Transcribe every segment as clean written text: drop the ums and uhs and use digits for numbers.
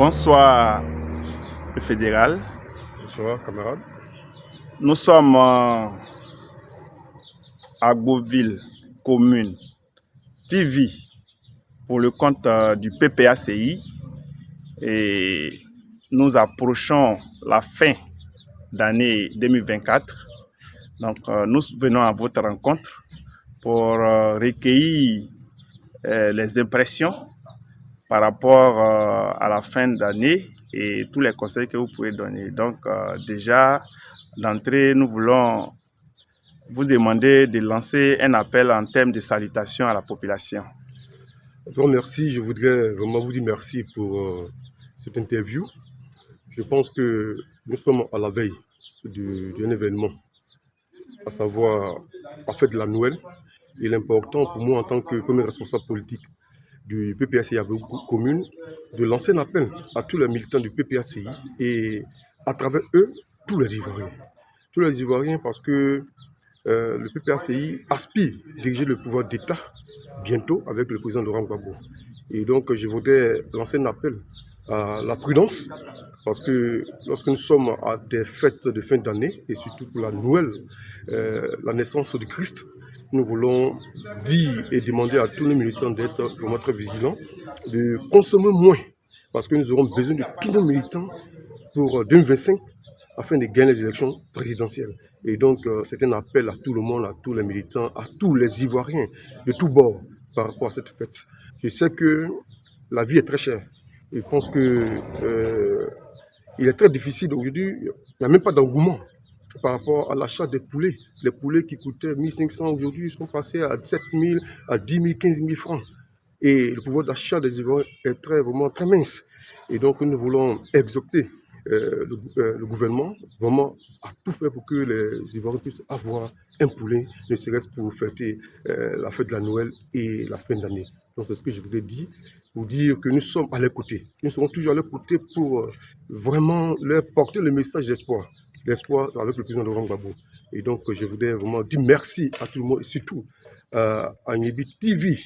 Bonsoir, le fédéral. Bonsoir, camarade. Nous sommes à Beauville, commune, TV, pour le compte du PPACI. Et nous approchons la fin d'année 2024. Donc, nous venons à votre rencontre pour recueillir les impressions par rapport à la fin d'année et tous les conseils que vous pouvez donner. Donc, déjà, d'entrée, nous voulons vous demander de lancer un appel en termes de salutation à la population. Merci, je voudrais vraiment vous dire merci pour cette interview. Je pense que nous sommes à la veille d'un événement, à savoir la fête de la Noël. Il est important pour moi, en tant que premier responsable politique du PPACI à commune, de lancer un appel à tous les militants du PPACI et à travers eux, tous les Ivoiriens. Tous les Ivoiriens parce que le PPACI aspire à diriger le pouvoir d'État bientôt avec le président Laurent Gbagbo. Et donc je voudrais lancer un appel à la prudence parce que lorsque nous sommes à des fêtes de fin d'année et surtout pour la Noël, la naissance du Christ, nous voulons dire et demander à tous les militants d'être vraiment très vigilants, de consommer moins parce que nous aurons besoin de tous nos militants pour 2025 afin de gagner les élections présidentielles. Et donc, c'est un appel à tout le monde, à tous les militants, à tous les Ivoiriens de tous bords par rapport à cette fête. Je sais que la vie est très chère. Je pense que il est très difficile aujourd'hui. Il n'y a même pas d'engouement par rapport à l'achat des poulets. Les poulets qui coûtaient 1500 aujourd'hui sont passés à 7 000, à 10 000, 15 000 francs. Et le pouvoir d'achat des Ivoiriens est vraiment très mince. Et donc, nous voulons exhorter le gouvernement vraiment à tout faire pour que les Ivoiriens puissent avoir un poulet, ne serait-ce pour fêter la fête de la Noël et la fin d'année. Donc c'est ce que je voulais dire, pour dire que nous sommes à leur côté. Nous serons toujours à leur côté pour vraiment leur porter le message d'espoir. L'espoir avec le président Laurent Gbagbo. Et donc je voudrais vraiment dire merci à tout le monde et surtout à Nibi TV.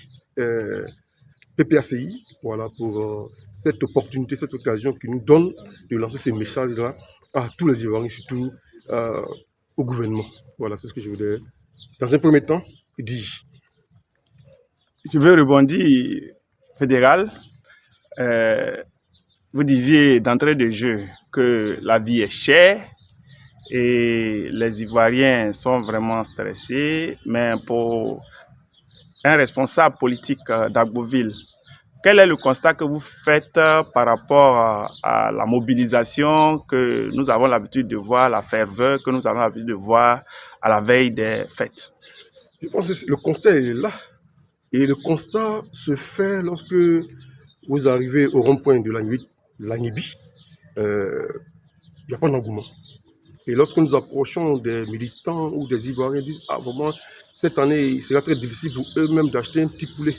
PPACI, voilà, pour cette opportunité, cette occasion qui nous donne de lancer ces messages-là à tous les Ivoiriens, surtout au gouvernement. Voilà, c'est ce que je voulais, dans un premier temps, dire. Je veux rebondir, fédéral. Vous disiez d'entrée de jeu que la vie est chère et les Ivoiriens sont vraiment stressés, mais pour un responsable politique d'Agboville, quel est le constat que vous faites par rapport à la mobilisation que nous avons l'habitude de voir, la ferveur que nous avons l'habitude de voir à la veille des fêtes? Je pense que le constat est là. Et le constat se fait lorsque vous arrivez au rond-point de l'Anibi. Il n'y a pas d'engouement. Et lorsque nous approchons des militants ou des Ivoiriens, ils disent « Ah, vraiment, cette année, il sera très difficile pour eux-mêmes d'acheter un petit poulet,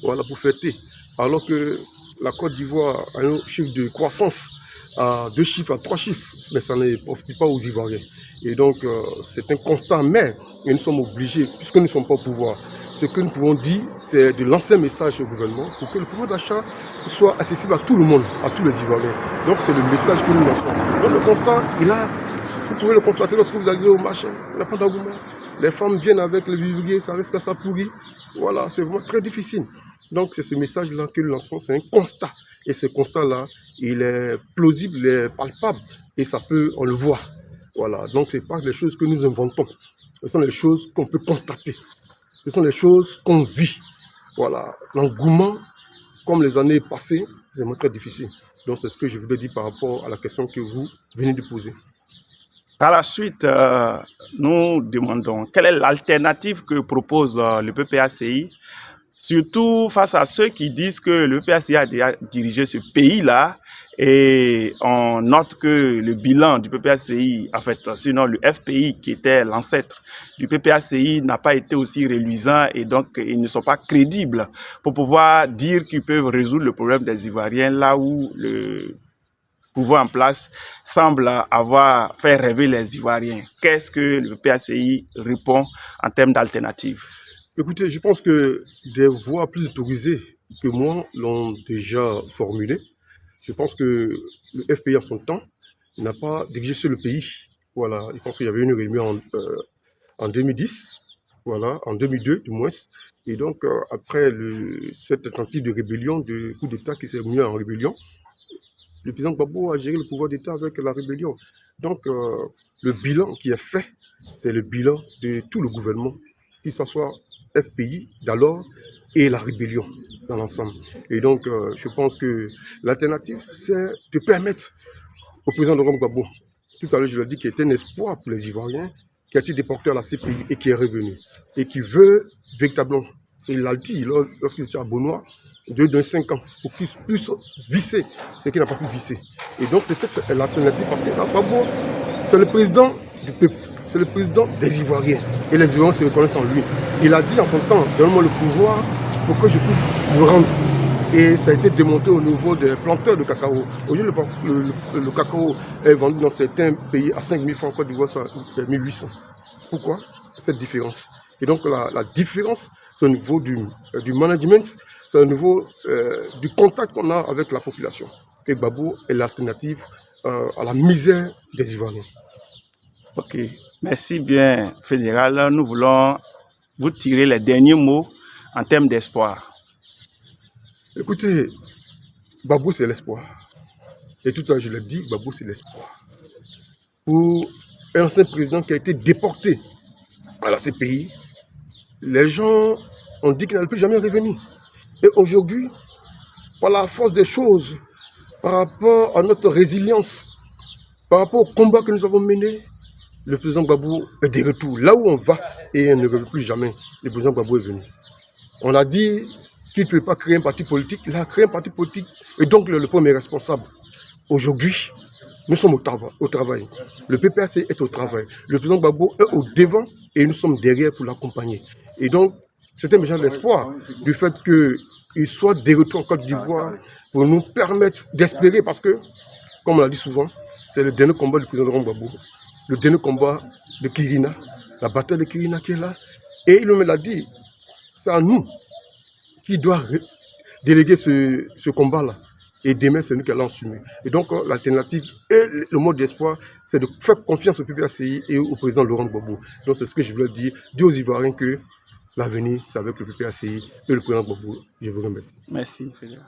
voilà, pour fêter. » Alors que la Côte d'Ivoire a un chiffre de croissance à 2 chiffres, à 3 chiffres, mais ça ne profite pas aux Ivoiriens. Et donc, c'est un constat amer et nous sommes obligés, puisque nous ne sommes pas au pouvoir, ce que nous pouvons dire, c'est de lancer un message au gouvernement pour que le pouvoir d'achat soit accessible à tout le monde, à tous les Ivoiriens. Donc, c'est le message que nous lançons. Donc, le constat, il a... Vous pouvez le constater lorsque vous arrivez au marché, il n'y a pas d'engouement. Les femmes viennent avec le vivrier, ça reste là, ça pourrit. Voilà, c'est vraiment très difficile. Donc c'est ce message-là que nous lançons, c'est un constat. Et ce constat-là, il est plausible, il est palpable, et ça peut, on le voit. Voilà, donc ce n'est pas les choses que nous inventons. Ce sont les choses qu'on peut constater. Ce sont les choses qu'on vit. Voilà, l'engouement, comme les années passées, c'est vraiment très difficile. Donc c'est ce que je voulais dire par rapport à la question que vous venez de poser. Par la suite, nous demandons quelle est l'alternative que propose le PPACI, surtout face à ceux qui disent que le PPACI a déjà dirigé ce pays-là et on note que le bilan du PPACI, en fait, sinon le FPI qui était l'ancêtre du PPACI n'a pas été aussi reluisant et donc ils ne sont pas crédibles pour pouvoir dire qu'ils peuvent résoudre le problème des Ivoiriens là où le pouvoir en place semble avoir fait rêver les Ivoiriens. Qu'est-ce que le PPACI répond en termes d'alternatives? Écoutez, je pense que des voix plus autorisées que moi l'ont déjà formulé. Je pense que le FPI en son temps n'a pas dirigé sur le pays. Voilà, je pense qu'il y avait une réunion en 2010, voilà, en 2002 du moins. Et donc, après cette tentative de rébellion, de coup d'État qui s'est mis en rébellion, le président Gbagbo a géré le pouvoir d'État avec la rébellion. Donc, le bilan qui est fait, c'est le bilan de tout le gouvernement, qu'il soit FPI d'alors et la rébellion dans l'ensemble. Et donc, je pense que l'alternative, c'est de permettre au président Laurent Gbagbo, tout à l'heure je l'ai dit, qui est un espoir pour les Ivoiriens, qui a été déporté à la CPI et qui est revenu, et qui veut véritablement, il l'a dit lorsqu'il était à Beaunois, de 5 ans, pour qu'il puisse visser ce qu'il n'a pas pu visser. Et donc c'était l'alternative, parce que Gbagbo, c'est le président du peuple, c'est le président des Ivoiriens, et les Ivoiriens se reconnaissent en lui. Il a dit en son temps, donne-moi le pouvoir pour que je puisse me rendre. Et ça a été démonté au niveau des planteurs de cacao. Aujourd'hui, le cacao est vendu dans certains pays à 5 000 francs, en Côte d'Ivoire, c'est 1 800. Pourquoi cette différence? Et donc, la différence, c'est au niveau du management, c'est au niveau du contact qu'on a avec la population. Et Gbagbo est l'alternative à la misère des Ivoiriens. Ok, merci bien, Fédéral. Nous voulons vous tirer les derniers mots en termes d'espoir. Écoutez, Gbagbo, c'est l'espoir. Et tout à l'heure, je l'ai dit, Gbagbo, c'est l'espoir. Pour un ancien président qui a été déporté à la CPI, les gens ont dit qu'il n'allait plus jamais revenir. Et aujourd'hui, par la force des choses, par rapport à notre résilience, par rapport au combat que nous avons mené, le président Gbagbo est de retour. Là où on va, et on ne revient plus jamais, le président Gbagbo est venu. On a dit qu'il ne peut pas créer un parti politique, il a créé un parti politique, et donc le premier responsable. Aujourd'hui, nous sommes au travail. Le PPAC est au travail. Le président Gbagbo est au devant et nous sommes derrière pour l'accompagner. Et donc, c'est un message d'espoir du fait qu'il soit de retour en Côte d'Ivoire pour nous permettre d'espérer, parce que, comme on l'a dit souvent, c'est le dernier combat du président Laurent Gbagbo, le dernier combat de Kirina, la bataille de Kirina qui est là. Et il me l'a dit, c'est à nous qui doit déléguer ce combat-là. Et demain, c'est nous qui allons assumer. Et donc, l'alternative et le mot d'espoir, c'est de faire confiance au PPACI et au président Laurent Gbagbo. Donc, c'est ce que je voulais dire aux Ivoiriens que l'avenir, c'est avec le PPACI et le président Gbagbo. Je vous remercie. Merci, Fédéral.